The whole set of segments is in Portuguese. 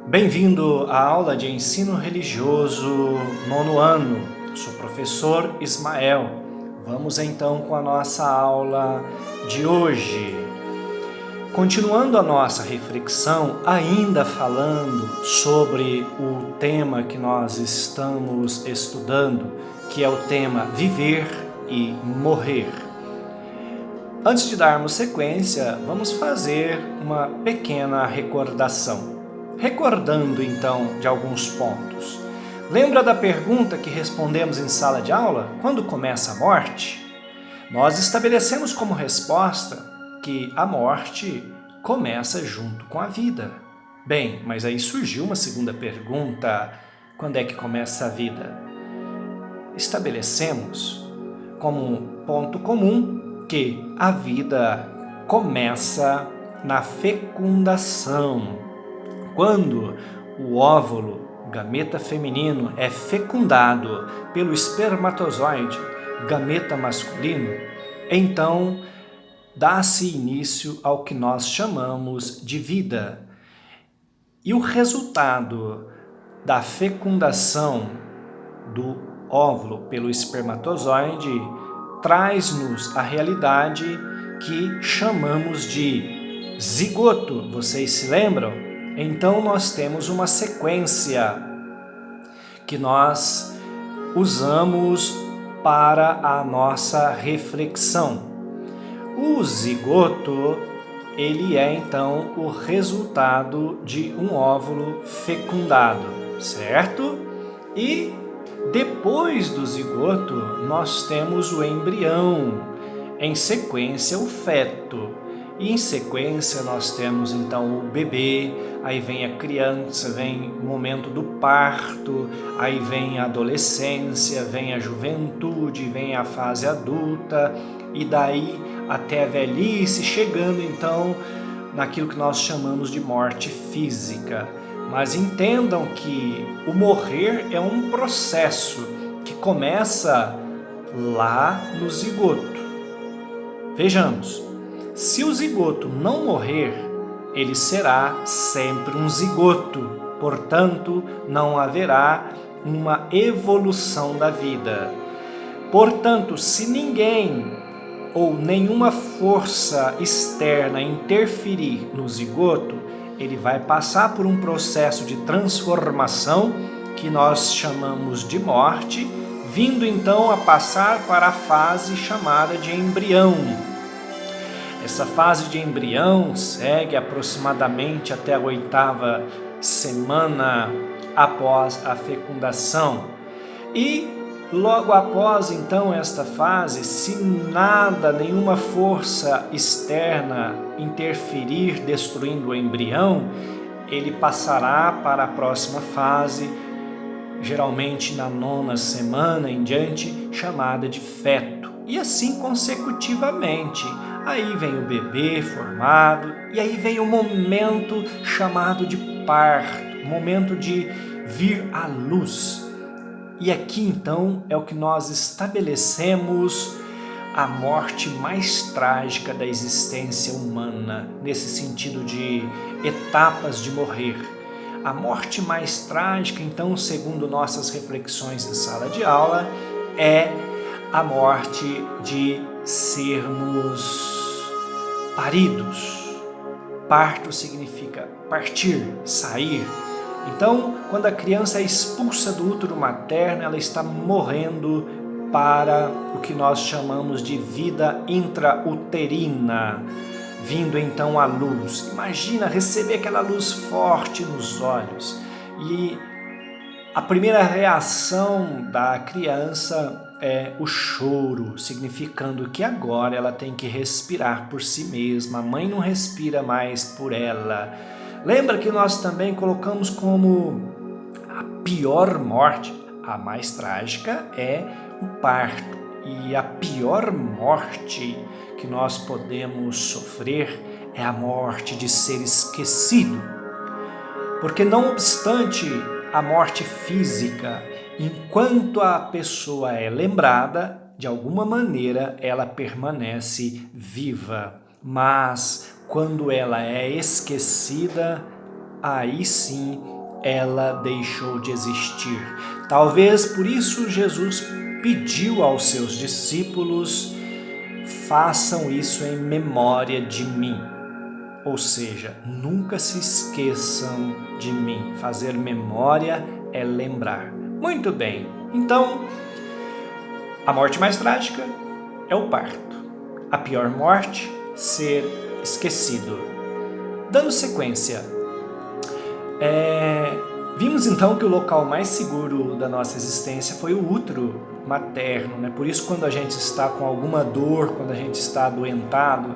Bem-vindo à aula de ensino religioso nono ano. Sou o professor Ismael. Vamos então com a nossa aula de hoje. Continuando a nossa reflexão, ainda falando sobre o tema que nós estamos estudando, que é o tema viver e morrer. Antes de darmos sequência, vamos fazer uma pequena recordação. Recordando então de alguns pontos. Lembra da pergunta que respondemos em sala de aula? Quando começa a morte? Nós estabelecemos como resposta que a morte começa junto com a vida. Bem, mas aí surgiu uma segunda pergunta: quando é que começa a vida? Estabelecemos como um ponto comum que a vida começa na fecundação. Quando o óvulo, gameta feminino, é fecundado pelo espermatozoide, gameta masculino, então dá-se início ao que nós chamamos de vida. E o resultado da fecundação do óvulo pelo espermatozoide traz-nos a realidade que chamamos de zigoto. Vocês se lembram? Então nós temos uma sequência que nós usamos para a nossa reflexão. O zigoto, ele é então o resultado de um óvulo fecundado, certo? E depois do zigoto, nós temos o embrião, em sequência o feto. E em sequência nós temos então o bebê, aí vem a criança, vem o momento do parto, aí vem a adolescência, vem a juventude, vem a fase adulta e daí até a velhice, chegando então naquilo que nós chamamos de morte física. Mas entendam que o morrer é um processo que começa lá no zigoto. Vejamos. Se o zigoto não morrer, ele será sempre um zigoto, portanto, não haverá uma evolução da vida. Portanto, se ninguém ou nenhuma força externa interferir no zigoto, ele vai passar por um processo de transformação que nós chamamos de morte, vindo então a passar para a fase chamada de embrião. Essa fase de embrião segue aproximadamente até a 8ª semana após a fecundação. E logo após então esta fase, se nada, nenhuma força externa interferir destruindo o embrião, ele passará para a próxima fase, geralmente na 9ª semana em diante, chamada de feto. E assim consecutivamente. Aí vem o bebê formado e aí vem o momento chamado de parto, momento de vir à luz. E aqui então é o que nós estabelecemos a morte mais trágica da existência humana, nesse sentido de etapas de morrer. A morte mais trágica, então, segundo nossas reflexões em sala de aula, é a morte de sermos paridos. Parto significa partir, sair. Então, quando a criança é expulsa do útero materno, ela está morrendo para o que nós chamamos de vida intrauterina, vindo então à luz. Imagina receber aquela luz forte nos olhos. E a primeira reação da criança é o choro, significando que agora ela tem que respirar por si mesma. A mãe não respira mais por ela. Lembra que nós também colocamos como a pior morte, a mais trágica, é o parto. E a pior morte que nós podemos sofrer é a morte de ser esquecido. Porque não obstante a morte física, enquanto a pessoa é lembrada, de alguma maneira ela permanece viva. Mas quando ela é esquecida, aí sim ela deixou de existir. Talvez por isso Jesus pediu aos seus discípulos: façam isso em memória de mim. Ou seja, nunca se esqueçam de mim. Fazer memória é lembrar. Muito bem, então, a morte mais trágica é o parto. A pior morte, ser esquecido. Dando sequência, vimos então que o local mais seguro da nossa existência foi o útero materno, né? Por isso, quando a gente está com alguma dor, quando a gente está adoentado,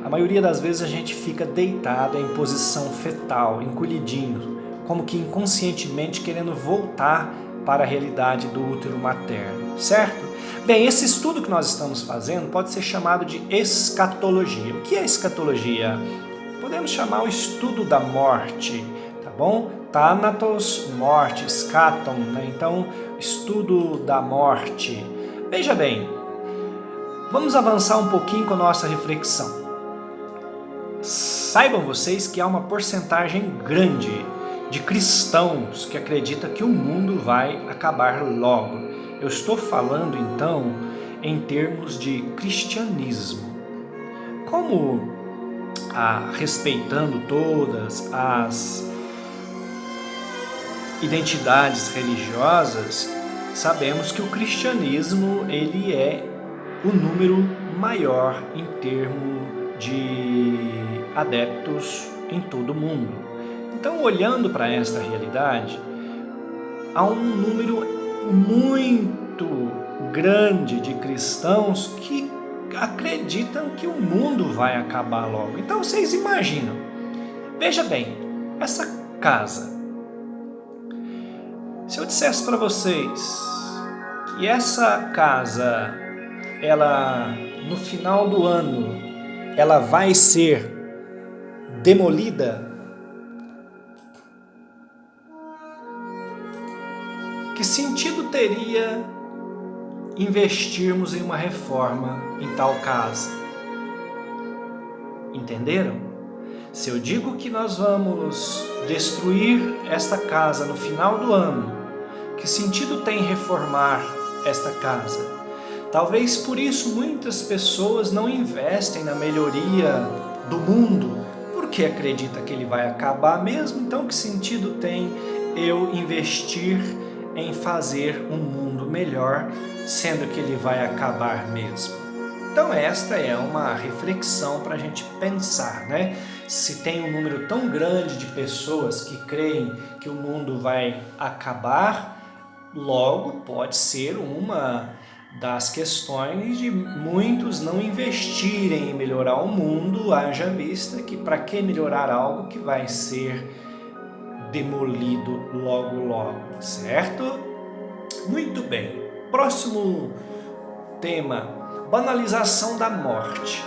a maioria das vezes a gente fica deitado em posição fetal, encolhidinho, como que inconscientemente querendo voltar para a realidade do útero materno, certo? Bem, esse estudo que nós estamos fazendo pode ser chamado de escatologia. O que é escatologia? Podemos chamar o estudo da morte, tá bom? Thanatos, morte, scaton, né? Então, estudo da morte. Veja bem, vamos avançar um pouquinho com a nossa reflexão. Saibam vocês que há uma porcentagem grande de cristãos que acredita que o mundo vai acabar logo. Eu estou falando então em termos de cristianismo. Como, respeitando todas as identidades religiosas, sabemos que o cristianismo ele é o número maior em termos de adeptos em todo o mundo. Então, olhando para esta realidade, há um número muito grande de cristãos que acreditam que o mundo vai acabar logo. Então, vocês imaginam, veja bem, essa casa, se eu dissesse para vocês que essa casa, ela no final do ano, ela vai ser demolida, que sentido teria investirmos em uma reforma em tal casa? Entenderam? Se eu digo que nós vamos destruir esta casa no final do ano, que sentido tem reformar esta casa? Talvez por isso muitas pessoas não investem na melhoria do mundo, porque acredita que ele vai acabar mesmo. Então, que sentido tem eu investir em fazer um mundo melhor, sendo que ele vai acabar mesmo? Então, esta é uma reflexão para a gente pensar, né? Se tem um número tão grande de pessoas que creem que o mundo vai acabar, logo pode ser uma das questões de muitos não investirem em melhorar o mundo, haja vista que para que melhorar algo que vai ser demolido logo, certo? Muito bem. Próximo tema, banalização da morte.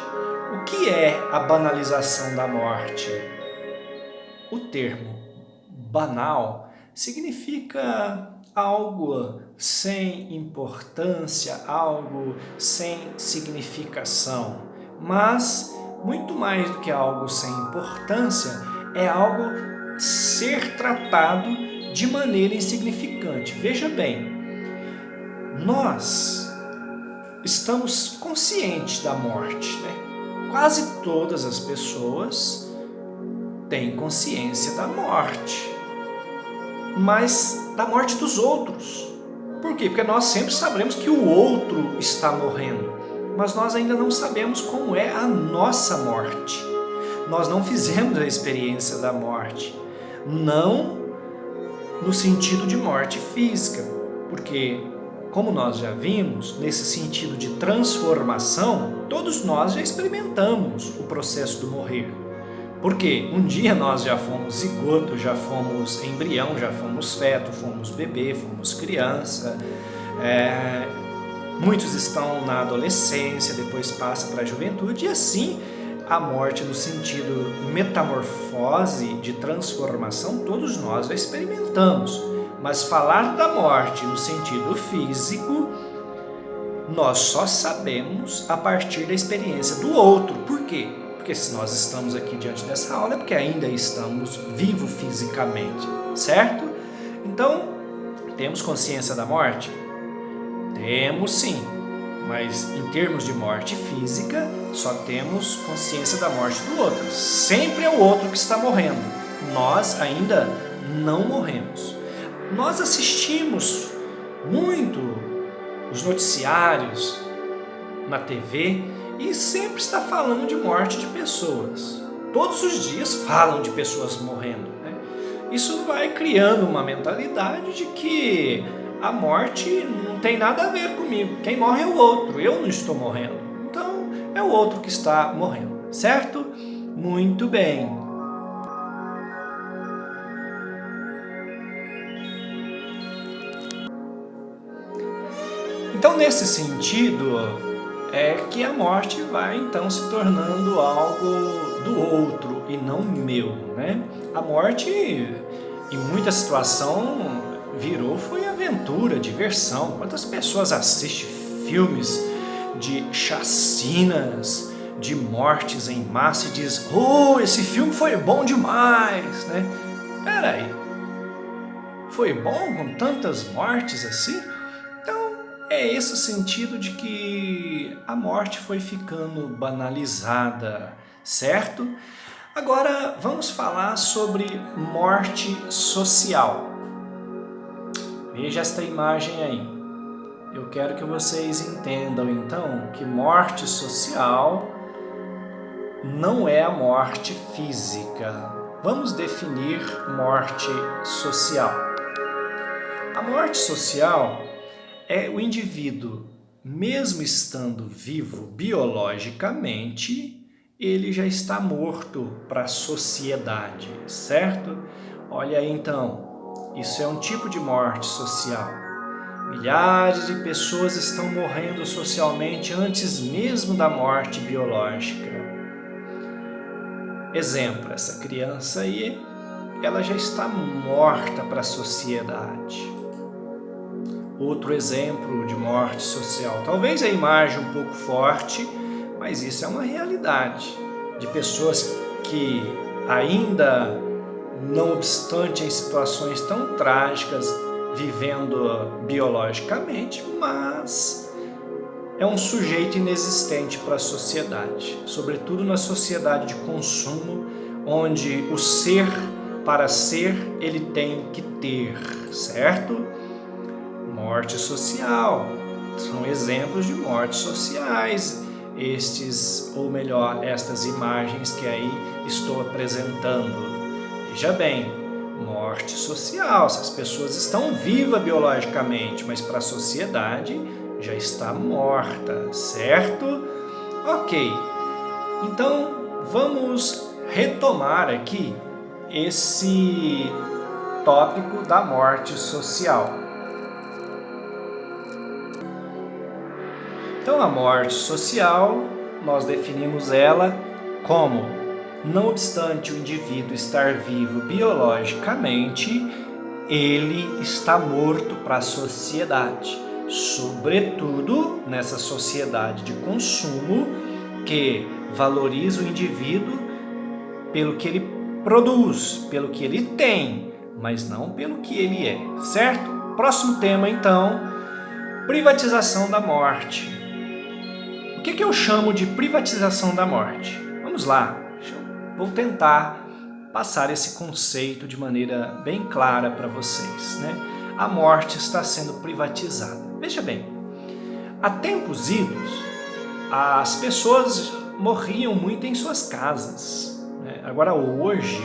O que é a banalização da morte? O termo banal significa algo sem importância, algo sem significação. Mas, muito mais do que algo sem importância, é algo ser tratado de maneira insignificante. Veja bem, nós estamos conscientes da morte, né? Quase todas as pessoas têm consciência da morte, mas da morte dos outros. Por quê? Porque nós sempre saberemos que o outro está morrendo, mas nós ainda não sabemos como é a nossa morte. Nós não fizemos a experiência da morte, não no sentido de morte física, porque, como nós já vimos, nesse sentido de transformação, todos nós já experimentamos o processo do morrer. Porque um dia nós já fomos zigoto, já fomos embrião, já fomos feto, fomos bebê, fomos criança. Muitos estão na adolescência, depois passa para a juventude, e assim a morte no sentido metamorfose, de transformação, todos nós já experimentamos. Mas falar da morte no sentido físico, nós só sabemos a partir da experiência do outro. Por quê? Porque se nós estamos aqui diante dessa aula é porque ainda estamos vivos fisicamente, certo? Então, temos consciência da morte? Temos sim, mas em termos de morte física, só temos consciência da morte do outro. Sempre é o outro que está morrendo. Nós ainda não morremos. Nós assistimos muito os noticiários na TV e sempre está falando de morte de pessoas. Todos os dias falam de pessoas morrendo, né? Isso vai criando uma mentalidade de que a morte não tem nada a ver comigo. Quem morre é o outro, eu não estou morrendo. Então é o outro que está morrendo, certo? Muito bem. Então, nesse sentido, é que a morte vai então se tornando algo do outro e não meu, né? A morte, em muita situação, foi aventura, diversão. Quantas pessoas assistem filmes de chacinas, de mortes em massa e diz: "Oh, esse filme foi bom demais", né? Peraí, foi bom com tantas mortes assim? É esse o sentido de que a morte foi ficando banalizada, certo? Agora vamos falar sobre morte social. Veja esta imagem aí. Eu quero que vocês entendam então que morte social não é a morte física. Vamos definir morte social. A morte social é o indivíduo, mesmo estando vivo biologicamente, ele já está morto para a sociedade, certo? Olha aí então, isso é um tipo de morte social. Milhares de pessoas estão morrendo socialmente antes mesmo da morte biológica. Exemplo, essa criança aí, ela já está morta para a sociedade. Outro exemplo de morte social, talvez a imagem um pouco forte, mas isso é uma realidade de pessoas que ainda, não obstante em situações tão trágicas, vivendo biologicamente, mas é um sujeito inexistente para a sociedade, sobretudo na sociedade de consumo, onde o ser, para ser, ele tem que ter, certo? Morte social, são exemplos de mortes sociais, estas imagens que aí estou apresentando. Veja bem, morte social, essas pessoas estão vivas biologicamente, mas para a sociedade já está morta, certo? Ok, então vamos retomar aqui esse tópico da morte social. Então, a morte social, nós definimos ela como, não obstante o indivíduo estar vivo biologicamente, ele está morto para a sociedade, sobretudo nessa sociedade de consumo que valoriza o indivíduo pelo que ele produz, pelo que ele tem, mas não pelo que ele é, certo? Próximo tema, então, privatização da morte. O que eu chamo de privatização da morte? Vamos lá, vou tentar passar esse conceito de maneira bem clara para vocês, né? A morte está sendo privatizada. Veja bem, há tempos idos, as pessoas morriam muito em suas casas, né? Agora hoje,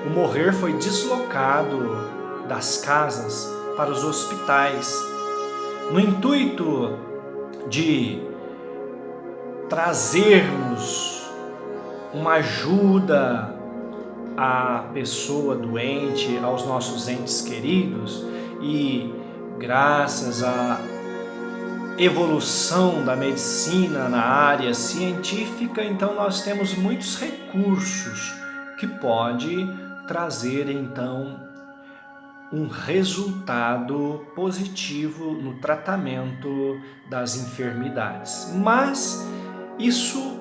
o morrer foi deslocado das casas para os hospitais, no intuito de trazermos uma ajuda à pessoa doente, aos nossos entes queridos, e graças à evolução da medicina na área científica, então nós temos muitos recursos que pode trazer então um resultado positivo no tratamento das enfermidades. Mas isso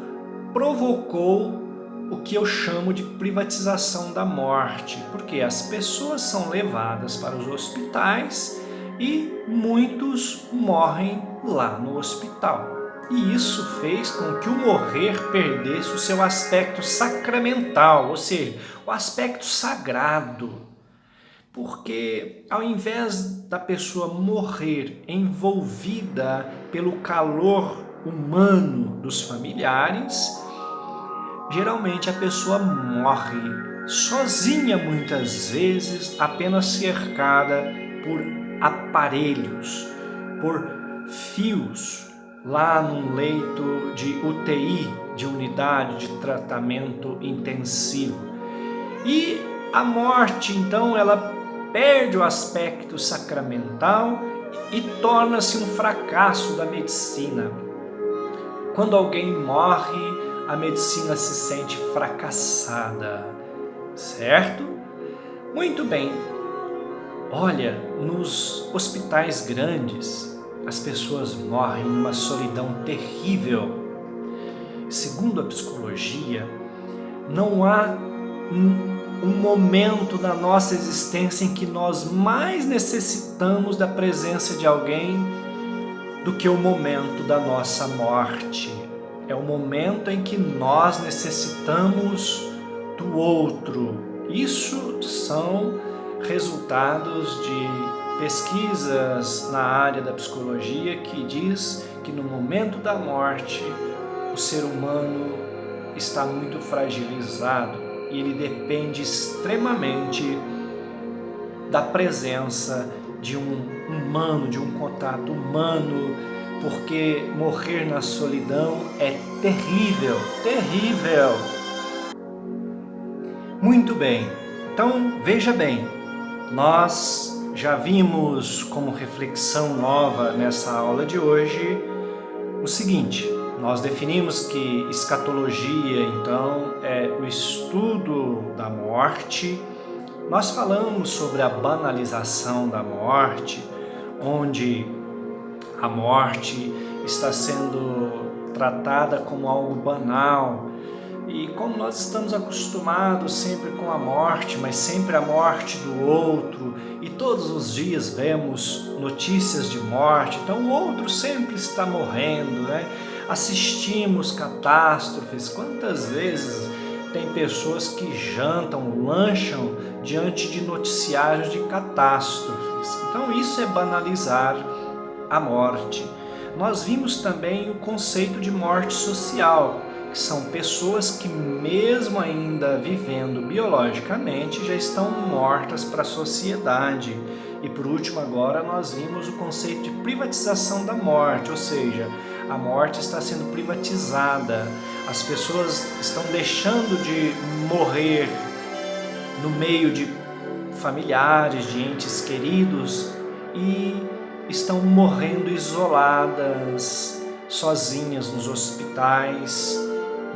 provocou o que eu chamo de privatização da morte, porque as pessoas são levadas para os hospitais e muitos morrem lá no hospital. E isso fez com que o morrer perdesse o seu aspecto sacramental, ou seja, o aspecto sagrado. Porque ao invés da pessoa morrer envolvida pelo calor humano dos familiares, geralmente a pessoa morre sozinha muitas vezes, apenas cercada por aparelhos, por fios, lá num leito de UTI, de unidade de tratamento intensivo. E a morte, então, ela perde o aspecto sacramental e torna-se um fracasso da medicina. Quando alguém morre, a medicina se sente fracassada, certo? Muito bem. Olha, nos hospitais grandes, as pessoas morrem numa solidão terrível. Segundo a psicologia, não há um momento da nossa existência em que nós mais necessitamos da presença de alguém do que o momento da nossa morte. É o momento em que nós necessitamos do outro. Isso são resultados de pesquisas na área da psicologia que diz que no momento da morte o ser humano está muito fragilizado e ele depende extremamente da presença de um humano, de um contato humano, porque morrer na solidão é terrível, terrível. Muito bem, então veja bem, nós já vimos como reflexão nova nessa aula de hoje o seguinte: nós definimos que escatologia, então, é o estudo da morte. Nós falamos sobre a banalização da morte, onde a morte está sendo tratada como algo banal. E como nós estamos acostumados sempre com a morte, mas sempre a morte do outro, e todos os dias vemos notícias de morte, então o outro sempre está morrendo, né? Assistimos catástrofes. Quantas vezes tem pessoas que jantam, lancham diante de noticiários de catástrofes? Então isso é banalizar a morte. Nós vimos também o conceito de morte social, que são pessoas que mesmo ainda vivendo biologicamente já estão mortas para a sociedade. E por último agora nós vimos o conceito de privatização da morte, ou seja, a morte está sendo privatizada. As pessoas estão deixando de morrer no meio de familiares, de entes queridos, e estão morrendo isoladas, sozinhas nos hospitais,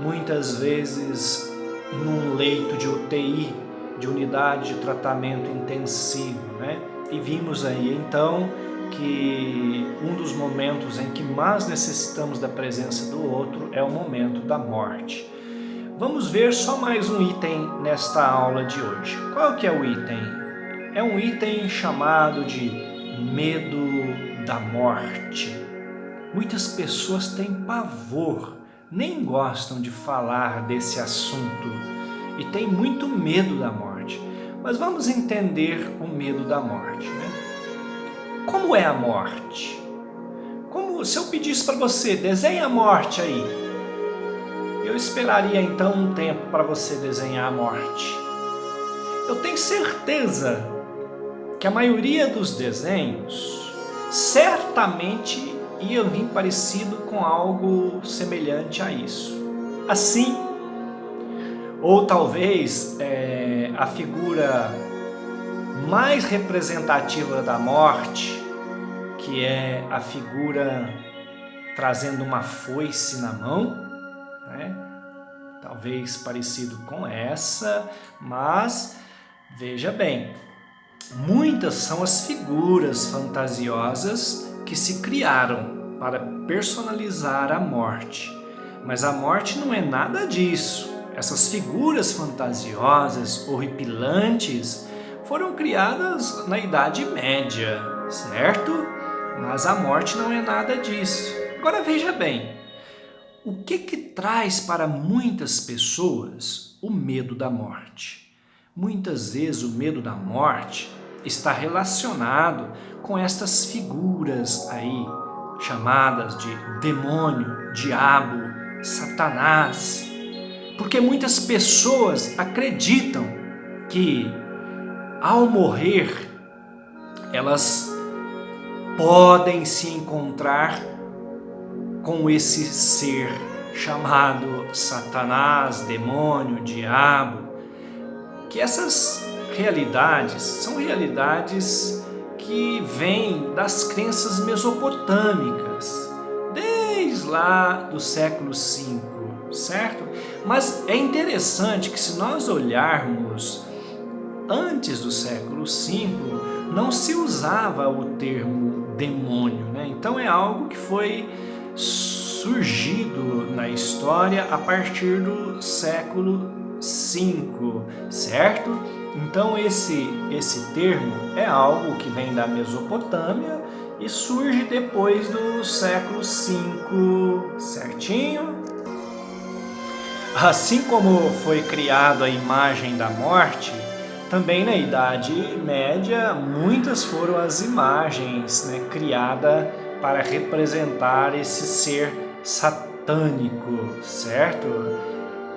muitas vezes num leito de UTI, de unidade de tratamento intensivo, né? E vimos aí então que um dos momentos em que mais necessitamos da presença do outro é o momento da morte. Vamos ver só mais um item nesta aula de hoje. Qual que é o item? É um item chamado de medo da morte. Muitas pessoas têm pavor, nem gostam de falar desse assunto e têm muito medo da morte. Mas vamos entender o medo da morte, né? Como é a morte? Como se eu pedisse para você, desenhe a morte aí. Eu esperaria então um tempo para você desenhar a morte. Eu tenho certeza que a maioria dos desenhos certamente ia vir parecido com algo semelhante a isso. Assim, ou talvez a figura mais representativa da morte, que é a figura trazendo uma foice na mão, né? Talvez parecido com essa, mas veja bem, muitas são as figuras fantasiosas que se criaram para personalizar a morte. mas a morte não é nada disso. Essas figuras fantasiosas, horripilantes, foram criadas na Idade Média, certo? Mas a morte não é nada disso. Agora veja bem, o que traz para muitas pessoas o medo da morte? Muitas vezes o medo da morte está relacionado com estas figuras aí, chamadas de demônio, diabo, Satanás. Porque muitas pessoas acreditam que ao morrer elas podem se encontrar com esse ser chamado Satanás, demônio, diabo, que essas realidades são realidades que vêm das crenças mesopotâmicas, desde lá do século V, certo? Mas é interessante que se nós olharmos antes do século V, não se usava o termo demônio, né? Então é algo que foi surgido na história a partir do século V, certo? Então esse termo é algo que vem da Mesopotâmia e surge depois do século V, certinho? Assim como foi criada a imagem da morte, também na Idade Média muitas foram as imagens, né, criadas para representar esse ser satânico, certo?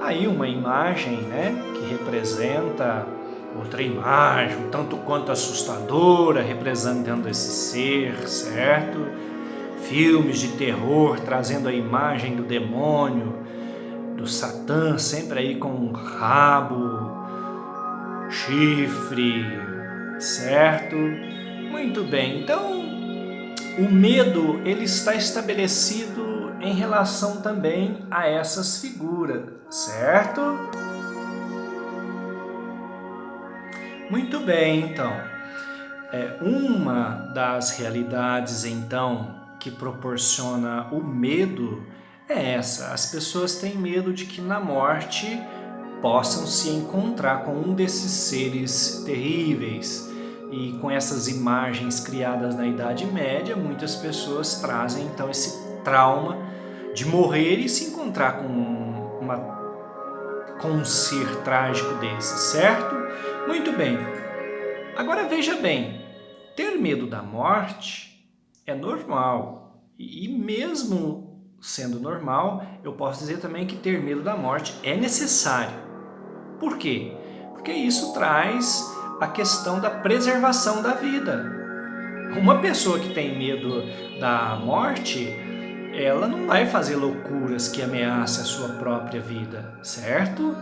Aí uma imagem, né, que representa outra imagem, tanto quanto assustadora, representando esse ser, certo? Filmes de terror trazendo a imagem do demônio, do Satã, sempre aí com um rabo, chifre, certo? Muito bem, então o medo ele está estabelecido em relação também a essas figuras, certo? Muito bem, então. Uma das realidades, então, que proporciona o medo é essa. As pessoas têm medo de que na morte possam se encontrar com um desses seres terríveis. E com essas imagens criadas na Idade Média, muitas pessoas trazem então esse trauma de morrer e se encontrar com um ser trágico desse, certo? Muito bem. Agora veja bem, ter medo da morte é normal. E mesmo sendo normal, eu posso dizer também que ter medo da morte é necessário. Por quê? Porque isso traz a questão da preservação da vida. Uma pessoa que tem medo da morte, ela não vai fazer loucuras que ameacem a sua própria vida, certo?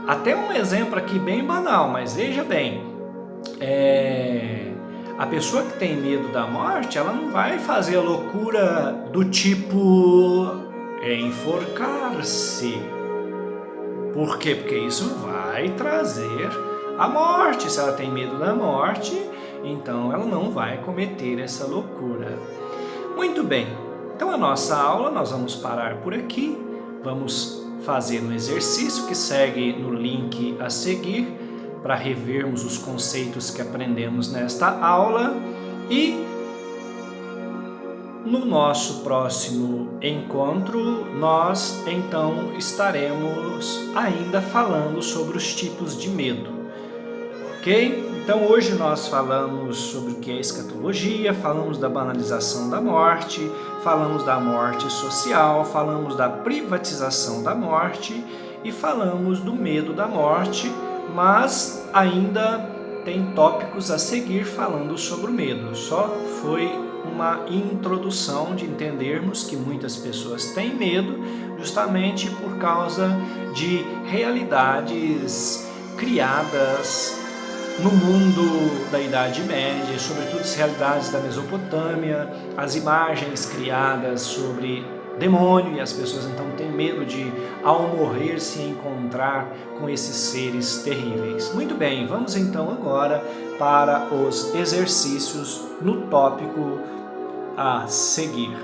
Até um exemplo aqui bem banal, mas veja bem, a pessoa que tem medo da morte, ela não vai fazer a loucura do tipo enforcar-se. Por quê? Porque isso vai trazer a morte. Se ela tem medo da morte, então ela não vai cometer essa loucura. Muito bem, então a nossa aula nós vamos parar por aqui. Vamos fazer um exercício que segue no link a seguir para revermos os conceitos que aprendemos nesta aula e no nosso próximo encontro, nós então estaremos ainda falando sobre os tipos de medo, ok? Então hoje nós falamos sobre o que é escatologia, falamos da banalização da morte, falamos da morte social, falamos da privatização da morte e falamos do medo da morte, mas ainda tem tópicos a seguir falando sobre o medo. Só foi uma introdução de entendermos que muitas pessoas têm medo justamente por causa de realidades criadas no mundo da Idade Média, sobretudo as realidades da Mesopotâmia, as imagens criadas sobre demônio, e as pessoas então têm medo de, ao morrer, se encontrar com esses seres terríveis. Muito bem, vamos então agora para os exercícios no tópico a seguir.